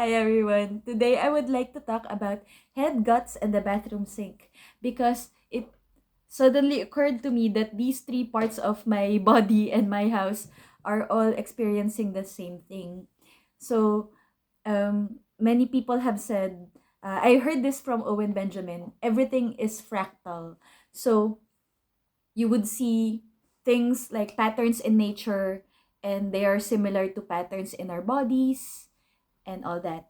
Hi everyone. Today I would like to talk about head, guts, and the bathroom sink because it suddenly occurred to me that these three parts of my body and my house are all experiencing the same thing. So, many people have said, I heard this from Owen Benjamin, everything is fractal. So, you would see things like patterns in nature and they are similar to patterns in our bodies and all that.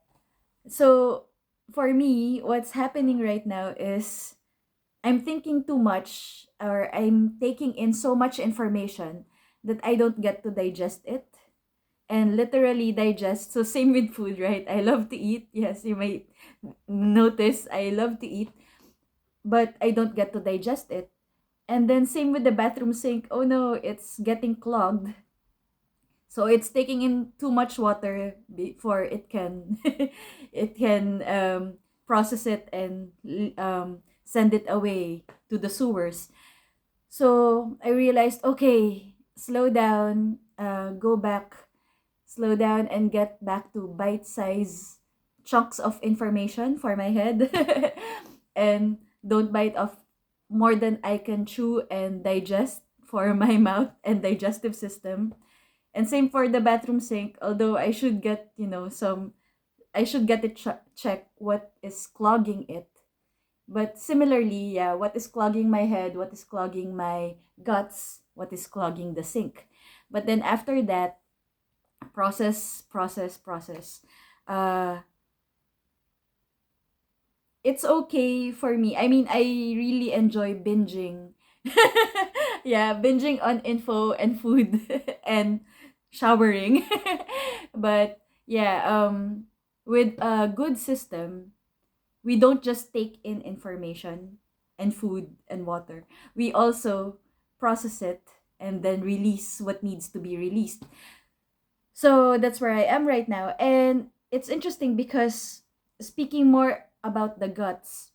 So for me, what's happening right now is I'm thinking too much or I'm taking in so much information that I don't get to digest it and literally digest. So same with food, right? I love to eat. Yes, you might notice I love to eat, but I don't get to digest it. And then same with the bathroom sink. Oh no, it's getting clogged. So it's taking in too much water before it can it can process it and send it away to the sewers. So I realized, okay, slow down, go back, slow down and get back to bite-size chunks of information for my head and don't bite off more than I can chew and digest for my mouth and digestive system. And same for the bathroom sink, although I should get, I should get it check what is clogging it. But similarly, yeah, what is clogging my head, what is clogging my guts, what is clogging the sink. But then after that, process. Uh, it's okay for me. I mean, I really enjoy binging. Yeah, binging on info and food and showering. But yeah, with a good system, we don't just take in information and food and water. We also process it and then release what needs to be released. So that's where I am right now. And it's interesting because speaking more about the guts,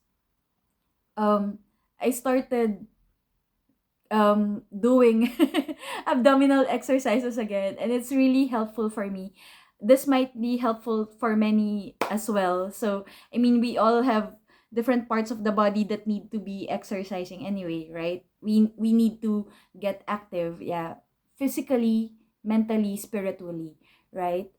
I started doing abdominal exercises again and it's really helpful for me. This might be helpful for many as well. So I mean we all have different parts of the body that need to be exercising anyway, right? We need to get active, yeah, physically, mentally, spiritually, right?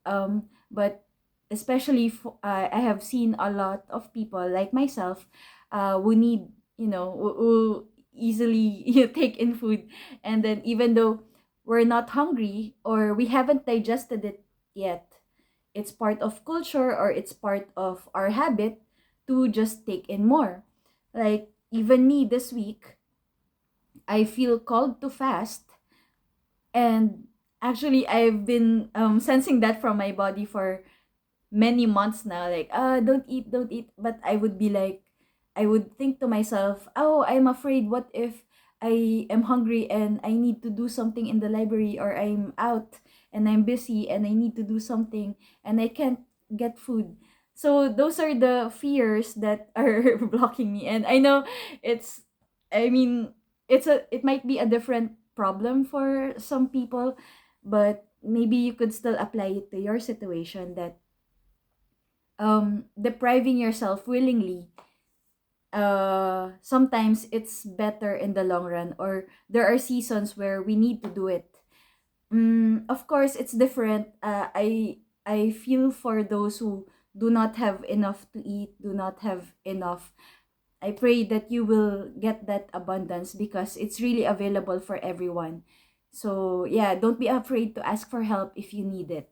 But especially I have seen a lot of people like myself who need, who easily take in food, and then even though we're not hungry or we haven't digested it yet, it's part of culture or it's part of our habit to just take in more. Like even me this week, I feel called to fast, and actually I've been sensing that from my body for many months now, like don't eat, but I would be like, I would think to myself, oh, I'm afraid, what if I am hungry and I need to do something in the library, or I'm out and I'm busy and I need to do something and I can't get food. So those are the fears that are blocking me, and I know it's, I mean, it might be a different problem for some people, but maybe you could still apply it to your situation, that depriving yourself willingly, sometimes it's better in the long run, or there are seasons where we need to do it. Of course it's different. I feel for those who do not have enough to eat, do not have enough. I pray that you will get that abundance because it's really available for everyone. So yeah, don't be afraid to ask for help if you need it.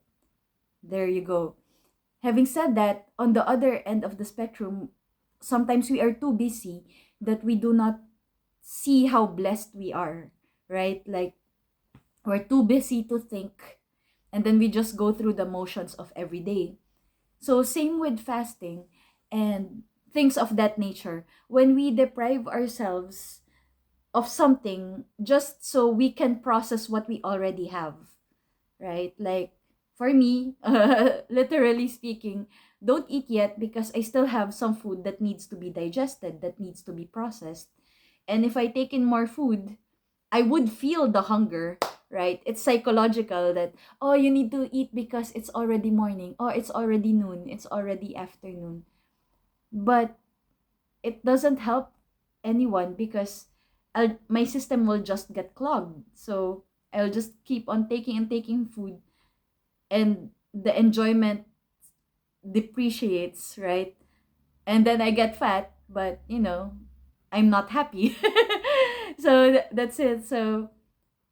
There you go. Having said that, on the other end of the spectrum, sometimes we are too busy that we do not see how blessed we are, right? Like we're too busy to think, and then we just go through the motions of every day. So same with fasting and things of that nature. When we deprive ourselves of something just so we can process what we already have, right? Like for me, literally speaking, don't eat yet because I still have some food that needs to be digested, that needs to be processed. And if I take in more food, I would feel the hunger, right? It's psychological that, oh, you need to eat because it's already morning, or it's already noon, it's already afternoon. But it doesn't help anyone because my system will just get clogged. So I'll just keep on taking and taking food, and the enjoyment depreciates, right? And then I get fat, but I'm not happy. So that's it. So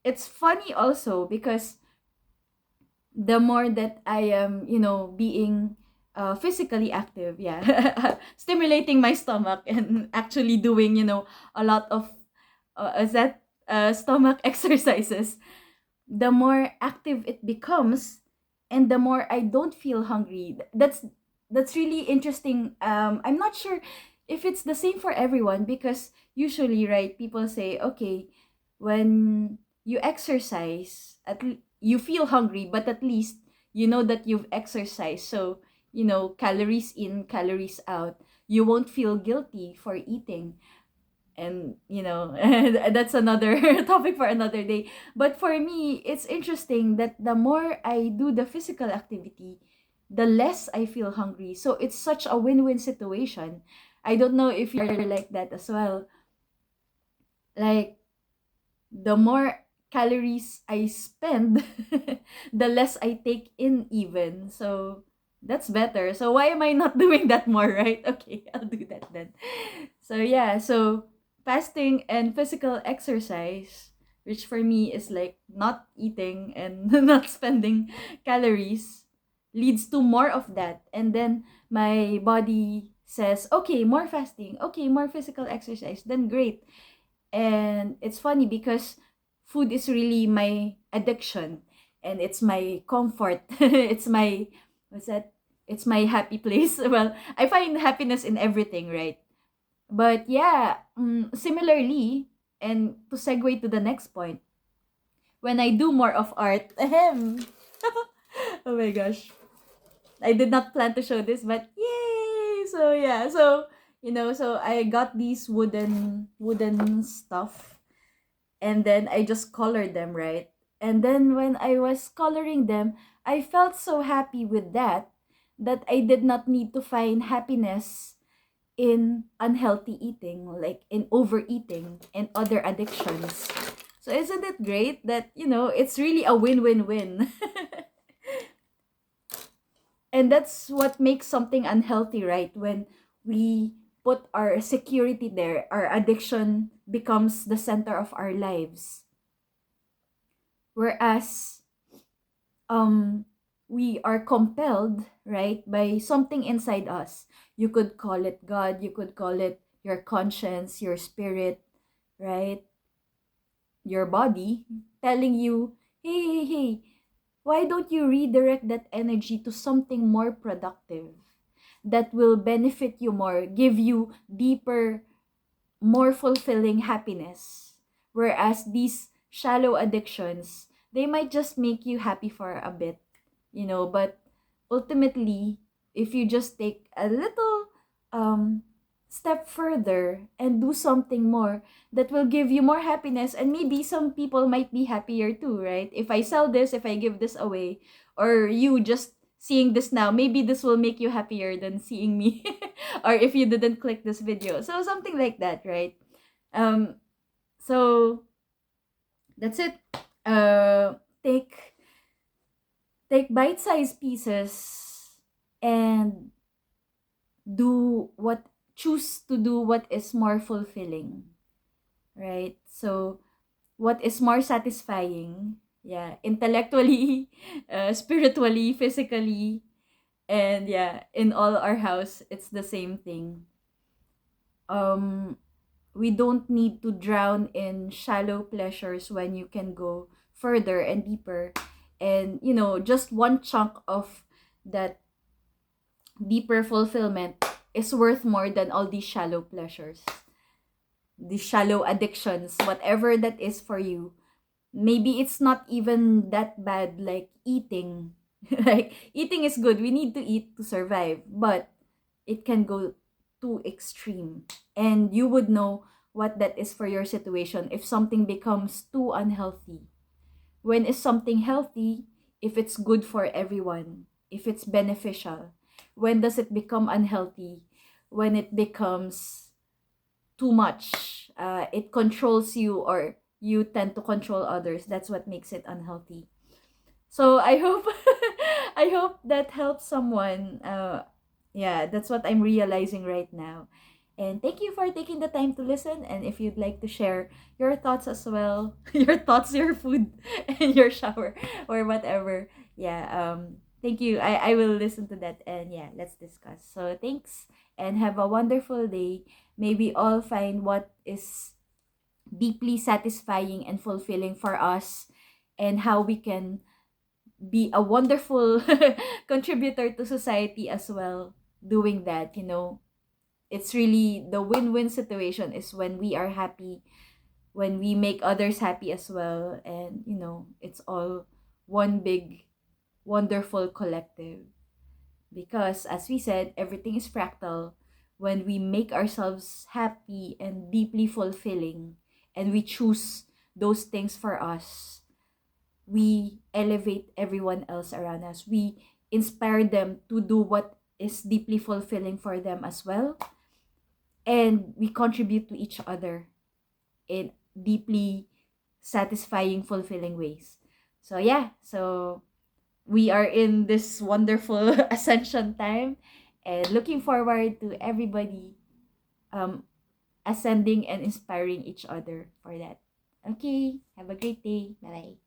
it's funny also because the more that I am, being physically active, yeah, stimulating my stomach and actually doing, a lot of stomach exercises, the more active it becomes, and the more I don't feel hungry. That's really interesting. I'm not sure if it's the same for everyone, because usually, right, people say, okay, when you exercise, you feel hungry, but at least you know that you've exercised. So, calories in, calories out. You won't feel guilty for eating. And that's another topic for another day. But for me, it's interesting that the more I do the physical activity, the less I feel hungry. So it's such a win-win situation. I don't know if you're like that as well. Like, the more calories I spend, the less I take in even. So that's better. So why am I not doing that more, right? Okay, I'll do that then. So yeah, so fasting and physical exercise, which for me is like not eating and not spending calories, leads to more of that. And then my body says, okay, more fasting, okay, more physical exercise, then great. And it's funny because food is really my addiction, and it's my comfort. It's my, what's that? It's my happy place. Well, I find happiness in everything, right? But yeah, similarly, and to segue to the next point, when I do more of art, ahem. Oh my gosh. I did not plan to show this, but yay! So yeah, so so I got these wooden stuff, and then I just colored them, right? And then when I was coloring them, I felt so happy with that I did not need to find happiness in unhealthy eating, like in overeating and other addictions. So isn't it great that, it's really a win-win-win? And that's what makes something unhealthy, right? When we put our security there, our addiction becomes the center of our lives. Whereas we are compelled, right, by something inside us. You could call it God, you could call it your conscience, your spirit, right? Your body telling you, hey, hey, hey, why don't you redirect that energy to something more productive that will benefit you more, give you deeper, more fulfilling happiness? Whereas these shallow addictions, they might just make you happy for a bit, but ultimately, if you just take a little um step further and do something more that will give you more happiness, and maybe some people might be happier too, right? If I sell this, if I give this away, or you just seeing this now, maybe this will make you happier than seeing me. Or if you didn't click this video, so something like that, right? um so that's it. uh take take bite-sized pieces and do what choose to do what is more fulfilling, right? So what is more satisfying, yeah, intellectually, spiritually, physically, and yeah, in all our house it's the same thing. um we don't need to drown in shallow pleasures when you can go further and deeper. And just one chunk of that deeper fulfillment is worth more than all these shallow pleasures, these shallow addictions, whatever that is for you. Maybe it's not even that bad, like eating. Like, eating is good, we need to eat to survive, but it can go too extreme, and you would know what that is for your situation if something becomes too unhealthy, When is something healthy? If it's good for everyone, if it's beneficial. When does it become unhealthy? When it becomes too much. It controls you, or you tend to control others. That's what makes it unhealthy. So I hope I hope that helps someone. Yeah, that's what I'm realizing right now. And thank you for taking the time to listen. And if you'd like to share your thoughts as well, your thoughts, your food, and your shower, or whatever, yeah, thank you. I will listen to that, and yeah, let's discuss. So thanks, and have a wonderful day. May we all find what is deeply satisfying and fulfilling for us, and how we can be a wonderful contributor to society as well doing that, it's really the win-win situation is when we are happy, when we make others happy as well, and it's all one big wonderful collective, because as we said, everything is fractal. When we make ourselves happy and deeply fulfilling, and we choose those things for us, we elevate everyone else around us. We inspire them to do what is deeply fulfilling for them as well. And we contribute to each other in deeply satisfying, fulfilling ways. So, yeah. So, we are in this wonderful ascension time, and looking forward to everybody um, ascending and inspiring each other for that. Okay. Have a great day. Bye bye.